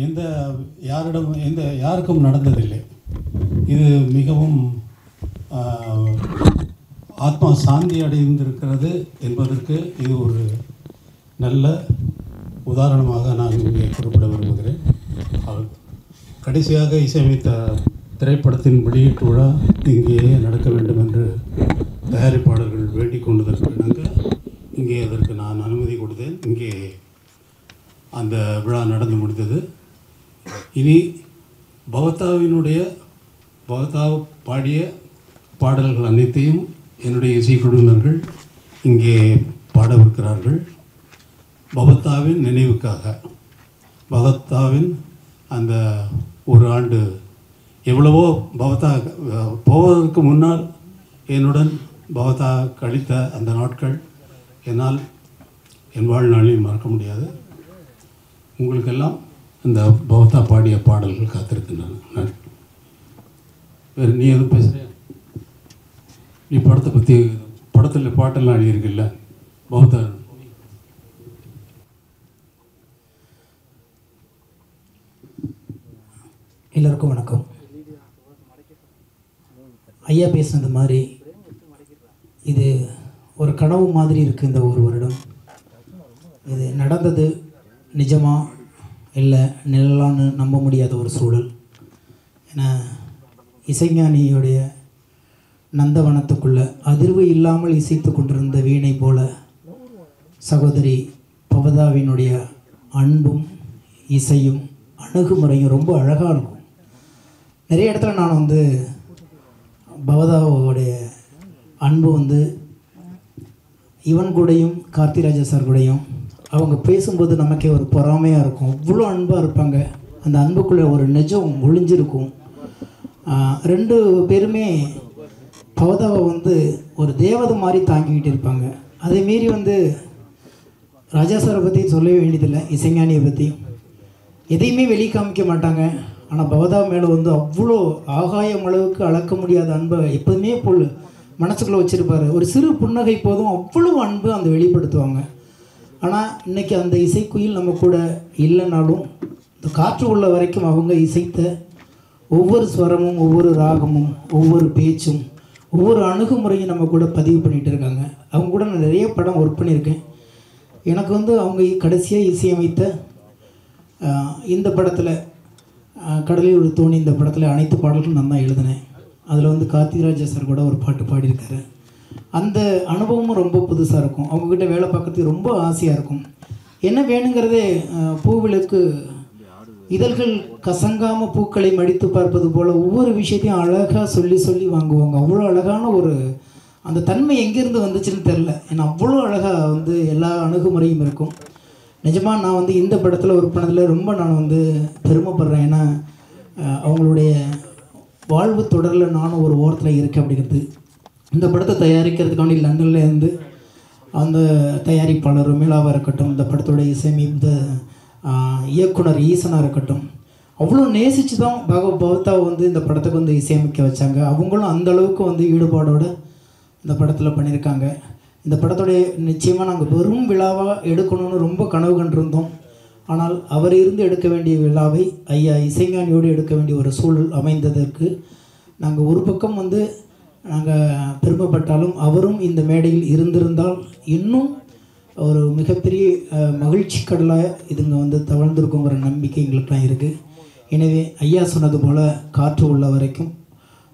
என்பது யாருக்கும் நடந்ததில்லை. இது மிகவும் ஆத்மா சாந்தி அடைந்திருக்கிறது என்பதற்கு இது ஒரு நல்ல உதாரணமாக நான் இங்கே குறிப்பிட விரும்புகிறேன். கடைசியாக இசையமைத்த திரைப்படத்தின் வெளியீட்டு விழா இங்கேயே நடக்க வேண்டும் என்று தயாரிப்பாளர்கள் வேண்டிக் கொண்டதற்கு இணங்க இங்கே அதற்கு நான் அனுமதி கொடுத்தேன். இங்கே அந்த விழா நடந்து முடிந்தது. இனி பவதா பாடிய பாடல்கள் அனைத்தையும் என்னுடைய இசைக்குழுவினர்கள் இங்கே பாடவிருக்கிறார்கள். பவதாவின் நினைவுக்காக, பவதாவின் அந்த ஒரு ஆண்டு எவ்வளவோ பவதா போவதற்கு முன்னால் என்னுடன் பவதா கழித்த அந்த நாட்கள் என்னால் என் வாழ்நாளில் மறக்க முடியாது. உங்களுக்கெல்லாம் இந்த பவதா பாடிய பாடல்கள் காத்திருக்கின்றன. வேறு நீ எதுவும் பேசுகிற? நீ படத்தை பற்றி படத்தில் பாட்டெல்லாம் எழுதியிருக்கில்ல பவதா? எல்லோருக்கும் வணக்கம். ஐயா பேசுனது மாதிரி இது ஒரு கனவு மாதிரி இருக்குது. இந்த ஒரு வருடம் இது நடந்தது நிஜமா இல்லை நிழலான்னு நம்ப முடியாத ஒரு சூழல். ஏன்னா இசைஞானியுடைய நந்தவனத்துக்குள்ளே அதிர்வு இல்லாமல் இசைத்து கொண்டிருந்த வீணை போல சகோதரி பவதாவினுடைய அன்பும் இசையும் அணுகுமுறையும் ரொம்ப அழகாக இருக்கும். நிறைய இடத்துல நான் பவதாவோடைய அன்பு இவன் கூடயும் கார்த்திராஜா சார் கூடயும் அவங்க பேசும்போது நமக்கே ஒரு பொறாமையாக இருக்கும். அவ்வளோ அன்பாக இருப்பாங்க. அந்த அன்புக்குள்ளே ஒரு நிஜம் ஒளிஞ்சிருக்கும். ரெண்டு பேருமே பவதாவை ஒரு தேவதை மாதிரி தாங்கிக்கிட்டு இருப்பாங்க. அதே மீறி ராஜா சாரை பற்றி சொல்லவே வேண்டியதில்லை. இசைஞானியை பற்றி எதையுமே வெளியே காமிக்க மாட்டாங்க. ஆனால் பவதா மேலே அவ்வளோ ஆகாயம் அளவுக்கு அளக்க முடியாத அன்பை எப்போதுமே போல் மனசுக்குள்ளே வச்சுருப்பார். ஒரு சிறு புன்னகை போதும் அவ்வளோ அன்பு வெளிப்படுத்துவாங்க. ஆனால் இன்றைக்கி அந்த இசைக்குயில் நம்ம கூட இல்லைனாலும் இந்த காற்று உள்ள வரைக்கும் அவங்க இசைத்த ஒவ்வொரு ஸ்வரமும் ஒவ்வொரு ராகமும் ஒவ்வொரு பேச்சும் ஒவ்வொரு அணுகுமுறையும் நம்ம கூட பதிவு பண்ணிகிட்டு இருக்காங்க. அவங்க கூட நான் நிறைய படம் ஒர்க் பண்ணியிருக்கேன். எனக்கு அவங்க கடைசியாக இசையமைத்த இந்த படத்தில் கடலில் ஒரு தோணி, இந்த படத்தில் அனைத்து பாடல்களும் நான் தான் எழுதினேன். அதில் கார்த்திராஜா சார் கூட ஒரு பாட்டு பாடியிருக்காரு. அந்த அனுபவமும் ரொம்ப புதுசாக இருக்கும். அவங்கக்கிட்ட வேலை பார்க்கறதுக்கு ரொம்ப ஆசையாக இருக்கும். என்ன வேணுங்கிறதே பூவிலுக்கு இதழ்கள் கசங்காமல் பூக்களை மடித்து பார்ப்பது போல் ஒவ்வொரு விஷயத்தையும் அழகாக சொல்லி வாங்குவாங்க. அவ்வளோ அழகான ஒரு அந்த தன்மை எங்கேருந்து வந்துச்சுன்னு தெரில. ஏன்னா அவ்வளோ அழகாக எல்லா அணுகுமுறையும் இருக்கும். நிஜமாக நான் இந்த படத்தில் ஒர்க் பண்ணதில் ரொம்ப நான் பெருமைப்படுறேன். ஏன்னா அவங்களுடைய வாழ்வு தொடரில் நானும் ஒரு ஓரத்தில் இருக்கேன் அப்படிங்கிறது. இந்த படத்தை தயாரிக்கிறதுக்காண்டி லண்டன்லேருந்து அந்த தயாரிப்பாளர் மேலாவாக இருக்கட்டும், இந்த படத்தோட இசையமைத்த இயக்குனர் ஈசனாக இருக்கட்டும், அவ்வளோ நேசித்து தான் பவதாவை இந்த படத்துக்கு இசையமைக்க வச்சாங்க. அவங்களும் அந்தளவுக்கு ஈடுபாடோடு இந்த படத்தில் பண்ணியிருக்காங்க. இந்த படத்தோடைய நிச்சயமாக நாங்கள் வெறும் விழாவாக எடுக்கணும்னு ரொம்ப கனவு கண்டிருந்தோம். ஆனால் அவர் இருந்து எடுக்க வேண்டிய விழாவை ஐயா இசைஞானியோடு எடுக்க வேண்டிய ஒரு சூழல் அமைந்ததற்கு நாங்கள் ஒரு பக்கம் நாங்கள் பெருமைப்பட்டாலும் அவரும் இந்த மேடையில் இருந்திருந்தால் இன்னும் ஒரு மிகப்பெரிய மகிழ்ச்சி கடலாக இதுங்க தவழ்ந்திருக்குங்கிற நம்பிக்கை எங்களுக்கெல்லாம் இருக்குது. எனவே ஐயா சொன்னது போல் காற்று உள்ள வரைக்கும்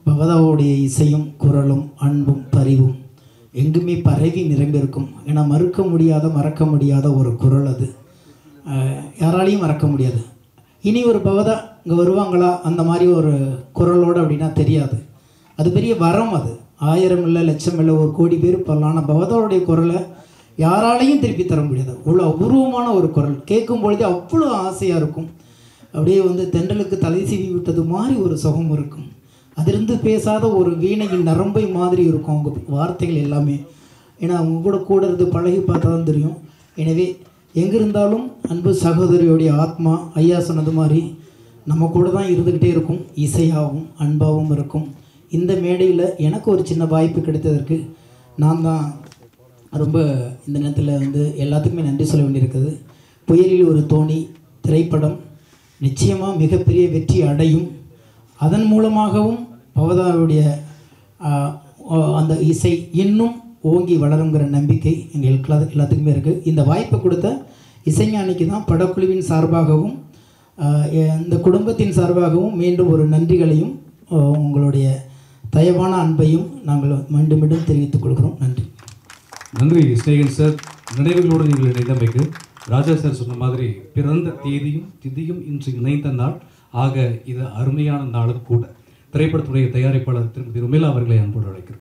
பவதாவுடைய இசையும் குரலும் அன்பும் பரிவும் எங்குமே பரவி நிரம்பியிருக்கும். ஏன்னா மறக்க முடியாத ஒரு குரல் அது. யாராலையும் மறக்க முடியாது. இனி ஒரு பவதா இங்கே வருவாங்களா அந்த மாதிரி ஒரு குரலோடு அப்படின்னா தெரியாது. அது பெரிய வரம். அது 1000 இல்லை, லட்சம் இல்லை, 1 கோடி பேர் பண்ணலாம். ஆனால் பவதாவுடைய குரலை யாராலையும் திருப்பி தர முடியாது. அவ்வளோ அபூர்வமான ஒரு குரல். கேட்கும் பொழுதே அவ்வளோ ஆசையாக இருக்கும். அப்படியே தென்றலுக்கு தலை சீவி விட்டது மாதிரி ஒரு சுகம் இருக்கும். அதிலிருந்து பேசாத ஒரு வீணையின் நரம்பை மாதிரி இருக்கும் அவங்க வார்த்தைகள் எல்லாமே. ஏன்னா அவங்க கூட இருந்து பழகி பார்த்தா தான் தெரியும். எனவே எங்கிருந்தாலும் அன்பு சகோதரியோடைய ஆத்மா ஐயா சொன்னது மாதிரி நம்ம கூட தான் இருந்துக்கிட்டே இருக்கும். இசையாகவும் அன்பாகவும் இருக்கும். இந்த மேடையில் எனக்கு ஒரு சின்ன வாய்ப்பு கிடைத்ததற்கு நான் தான் ரொம்ப இந்த நேரத்தில் எல்லாத்துக்குமே நன்றி சொல்ல வேண்டியிருக்குது. புயலில் ஒரு தோணி திரைப்படம் நிச்சயமாக மிகப்பெரிய வெற்றி அடையும். அதன் மூலமாகவும் பவதாருடைய அந்த இசை இன்னும் ஓங்கி வளருங்கிற நம்பிக்கை எங்களுக்கு எல்லாத்துக்குமே இருக்குது. இந்த வாய்ப்பை கொடுத்த இசைஞானிக்கு தான் படக்குழுவின் சார்பாகவும் இந்த குடும்பத்தின் சார்பாகவும் மீண்டும் ஒரு நன்றிகளையும் உங்களுடைய தயவான அன்பையும் நாங்கள் மீண்டும் மீண்டும் தெரிவித்துக் கொள்கிறோம். நன்றி. நன்றி ஸ்நேகன் சார். நினைவுகளோடு நீங்கள் இணைந்தமைக்கு ராஜா சார் சொன்ன மாதிரி பிறந்த தேதியும் திதியும் இன்று இணைந்த நாள். ஆக இது அருமையான நாளும் கூட. திரைப்படத்துடைய தயாரிப்பாளர் திருமதி ருமிலா அவர்களை அன்போடு அழைக்கிறோம்.